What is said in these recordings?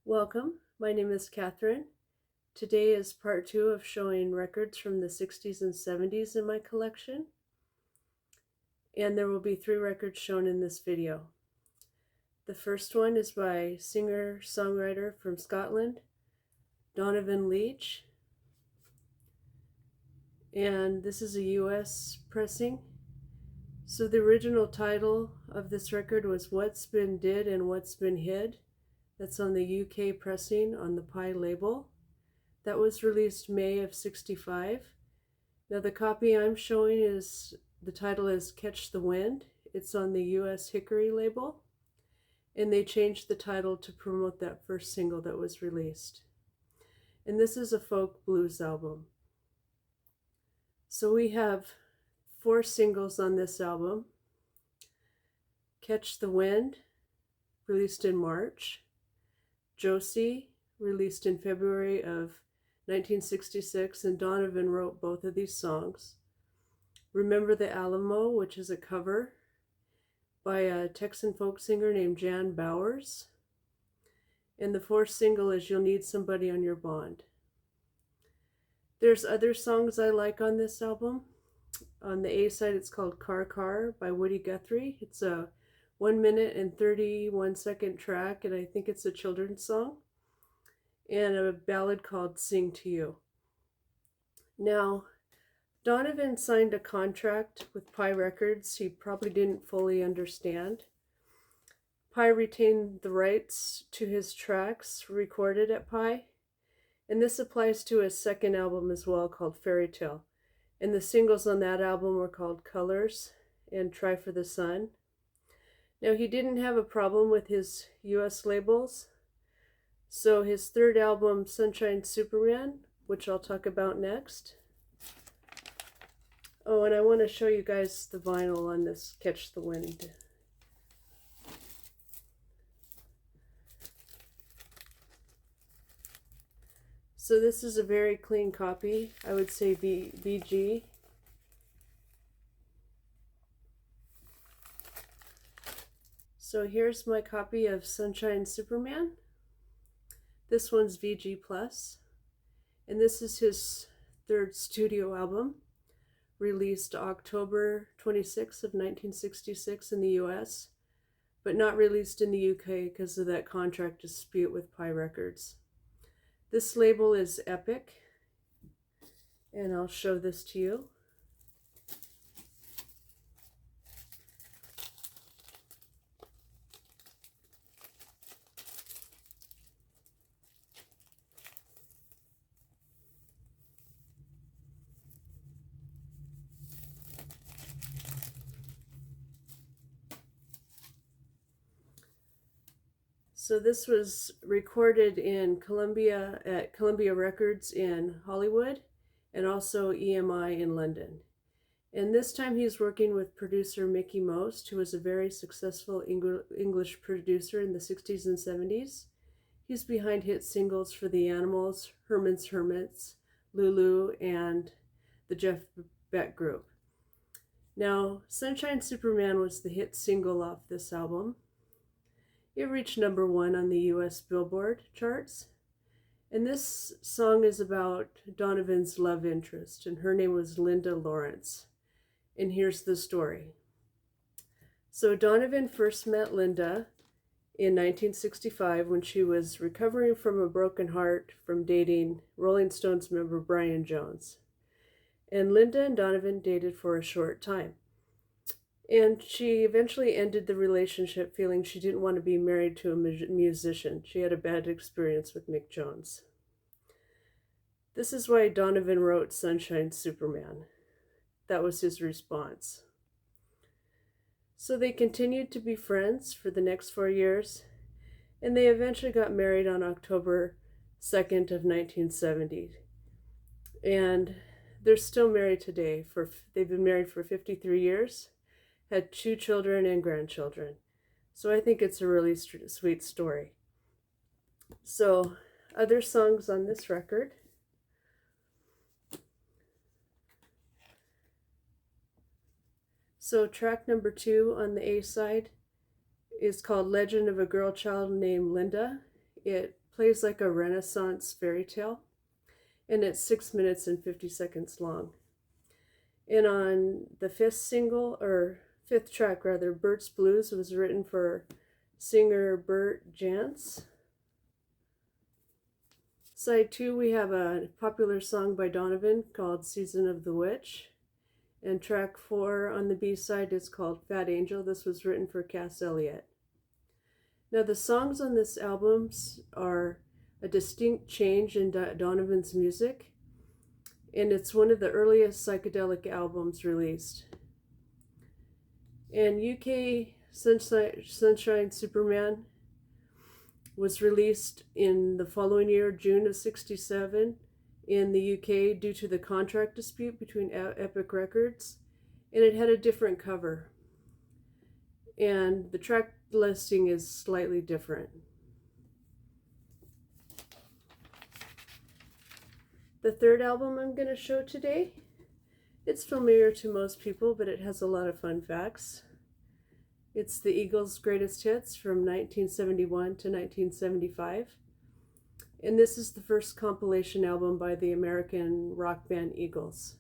Welcome, my name is Catherine. Today is part 2 of showing records from the 60s and 70s in my collection. And there will be 3 records shown in this video. The first one is by singer-songwriter from Scotland, Donovan Leach. And this is a US pressing. So the original title of this record was What's Been Did and What's Been Hid. That's on the UK pressing on the Pye label. That was released May of '65. Now the copy I'm showing the title is Catch the Wind. It's on the US Hickory label. And they changed the title to promote that first single that was released. And this is a folk blues album. So we have 4 singles on this album. Catch the Wind, released in March. Josie, released in February of 1966, and Donovan wrote both of these songs. Remember the Alamo, which is a cover by a Texan folk singer named Jan Bowers. And the 4th single is You'll Need Somebody on Your Bond. There's other songs I like on this album. On the A side, it's called Car Car by Woody Guthrie. It's a 1 minute and 31 second track, and I think it's a children's song. And a ballad called Sing to You. Now, Donovan signed a contract with Pye Records he probably didn't fully understand. Pye retained the rights to his tracks recorded at Pye, and this applies to his second album as well, called Fairy Tale. And the singles on that album were called Colors and Try for the Sun. Now, he didn't have a problem with his US labels, so his 3rd album, Sunshine Superman, which I'll talk about next. Oh, and I want to show you guys the vinyl on this Catch the Wind. So this is a very clean copy. I would say VG. So here's my copy of Sunshine Superman. This one's VG+. And this is his 3rd studio album, released October 26th of 1966 in the US, but not released in the UK because of that contract dispute with Pye Records. This label is Epic, and I'll show this to you. So this was recorded in Columbia at Columbia Records in Hollywood and also EMI in London. And this time he's working with producer Mickey Most, who was a very successful English producer in the 60s and 70s. He's behind hit singles for The Animals, Herman's Hermits, Lulu, and the Jeff Beck Group. Now, Sunshine Superman was the hit single off this album. It reached #1 on the US Billboard charts. And this song is about Donovan's love interest, and her name was Linda Lawrence. And here's the story. So Donovan first met Linda in 1965 when she was recovering from a broken heart from dating Rolling Stones member Brian Jones. And Linda and Donovan dated for a short time. And she eventually ended the relationship feeling she didn't want to be married to a musician. She had a bad experience with Mick Jones. This is why Donovan wrote Sunshine Superman. That was his response. So they continued to be friends for the next 4 years, and they eventually got married on October 2nd of 1970. And they're still married today. They've been married for 53 years. Had 2 children and grandchildren. So I think it's a really sweet story. So other songs on this record. So track number 2 on the A side is called Legend of a Girl Child Named Linda. It plays like a Renaissance fairy tale, and it's 6 minutes and 50 seconds long. And on the fifth track rather, Bert's Blues was written for singer Bert Jantz. Side 2, we have a popular song by Donovan called Season of the Witch. And track 4 on the B-side is called Fat Angel. This was written for Cass Elliot. Now the songs on this album are a distinct change in Donovan's music, and it's one of the earliest psychedelic albums released. And UK Sunshine Superman was released in the following year, June of '67, in the UK due to the contract dispute between Epic Records, and it had a different cover. And the track listing is slightly different. The third album I'm going to show today, it's familiar to most people, but it has a lot of fun facts. It's the Eagles' Greatest Hits from 1971 to 1975. And this is the first compilation album by the American rock band Eagles.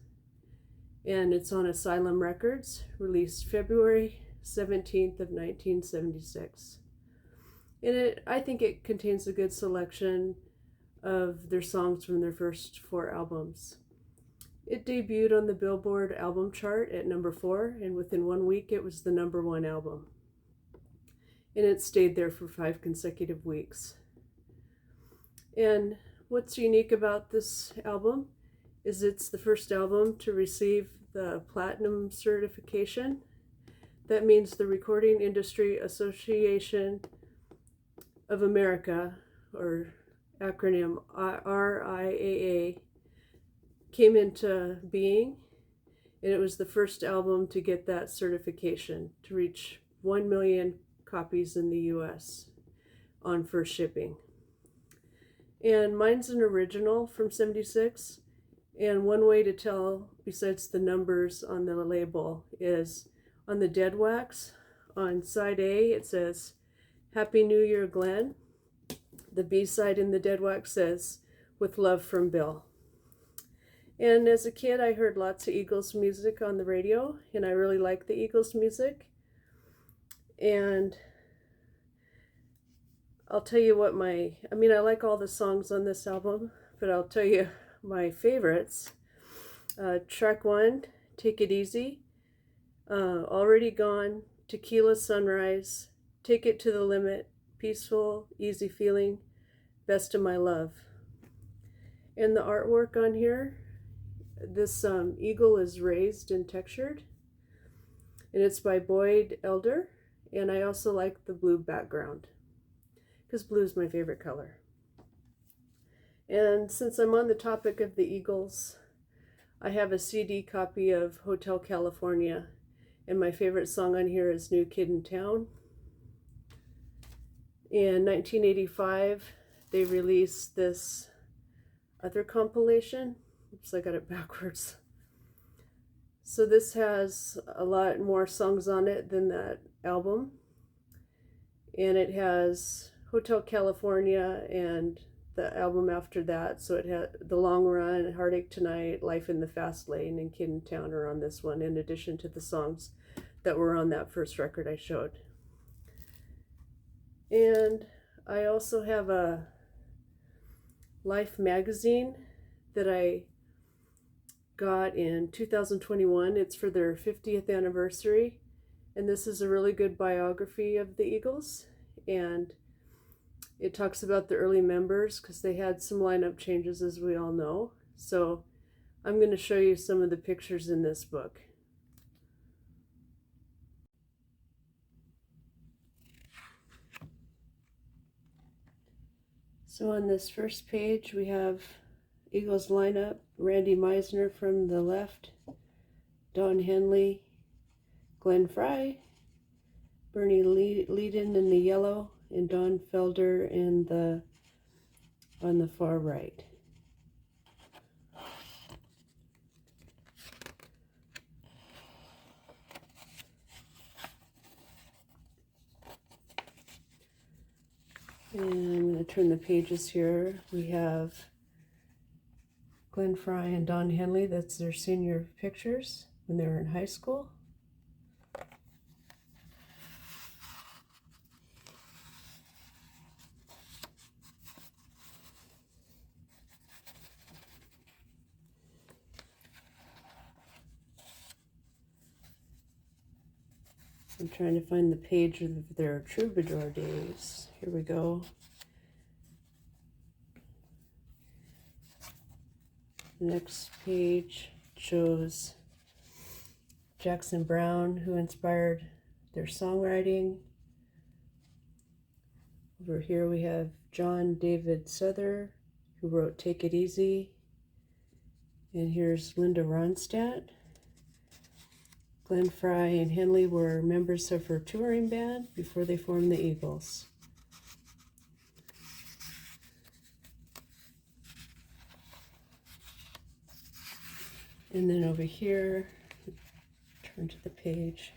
And it's on Asylum Records, released February 17th of 1976. And I think it contains a good selection of their songs from their first 4 albums. It debuted on the Billboard album chart at number 4, and within 1 week it was the number 1 album. And it stayed there for 5 consecutive weeks. And what's unique about this album is it's the first album to receive the platinum certification. That means the Recording Industry Association of America, or acronym RIAA, came into being, and it was the first album to get that certification, to reach 1 million copies in the US on first shipping. And mine's an original from '76, and one way to tell, besides the numbers on the label, is on the dead wax. On side A it says Happy New Year Glenn. The B-side in the dead wax says With Love from Bill. And as a kid I heard lots of Eagles music on the radio, and I really like the Eagles music. And I'll tell you what I like all the songs on this album, but I'll tell you my favorites. Track 1, Take It Easy, Already Gone, Tequila Sunrise, Take It to the Limit, Peaceful, Easy Feeling, Best of My Love. And the artwork on here, this eagle is raised and textured, and it's by Boyd Elder, and I also like the blue background, because blue is my favorite color. And since I'm on the topic of the Eagles, I have a CD copy of Hotel California, and my favorite song on here is New Kid in Town. In 1985, they released this other compilation. Oops, I got it backwards. So this has a lot more songs on it than that album. And it has Hotel California and the album after that. So it had The Long Run, Heartache Tonight, Life in the Fast Lane, and Kid in Town are on this one, in addition to the songs that were on that first record I showed. And I also have a Life magazine that I got in 2021. It's for their 50th anniversary, and this is a really good biography of the Eagles, and it talks about the early members because they had some lineup changes, as we all know. So I'm going to show you some of the pictures in this book. So on this first page we have Eagles lineup: Randy Meisner from the left, Don Henley, Glenn Frey, Bernie Leadon in the yellow, and Don Felder on the far right. And I'm going to turn the pages here. We have Glenn Frey and Don Henley. That's their senior pictures when they were in high school. I'm trying to find the page of their troubadour days. Here we go. The next page shows Jackson Browne, who inspired their songwriting. Over here we have John David Souther, who wrote Take It Easy. And here's Linda Ronstadt. Glenn Frey and Henley were members of her touring band before they formed the Eagles. And then over here, turn to the page.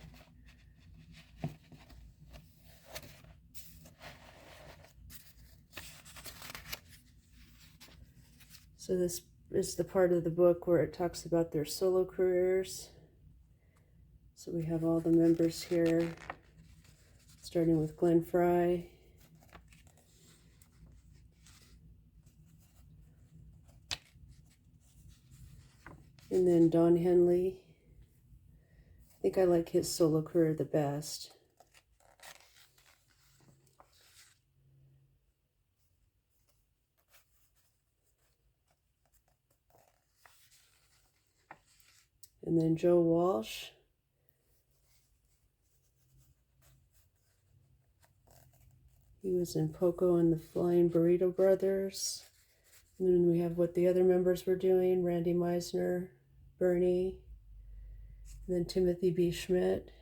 So this is the part of the book where it talks about their solo careers. So we have all the members here, starting with Glenn Frey. And then Don Henley. I think I like his solo career the best. And then Joe Walsh. He was in Poco and the Flying Burrito Brothers. And then we have what the other members were doing: Randy Meisner, Bernie, and then Timothy B. Schmidt,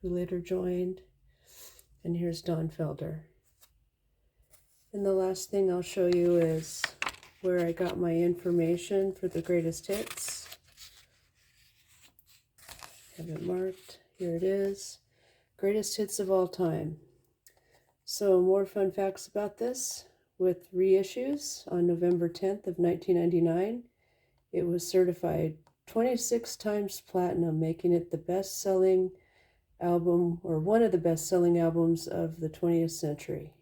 who later joined. And here's Don Felder. And the last thing I'll show you is where I got my information for the greatest hits. Have it marked. Here it is. Greatest hits of all time. So more fun facts about this. With reissues on November 10th of 1999, it was certified 26 times platinum, making it the best-selling album, or one of the best-selling albums of the 20th century.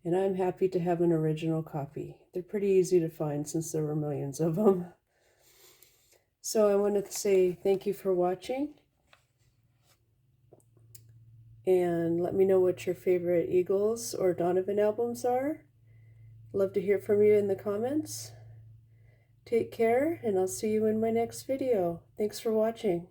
And I'm happy to have an original copy. They're pretty easy to find since there were millions of them. So I wanted to say thank you for watching. And let me know what your favorite Eagles or Donovan albums are. Love to hear from you in the comments. Take care, and I'll see you in my next video. Thanks for watching.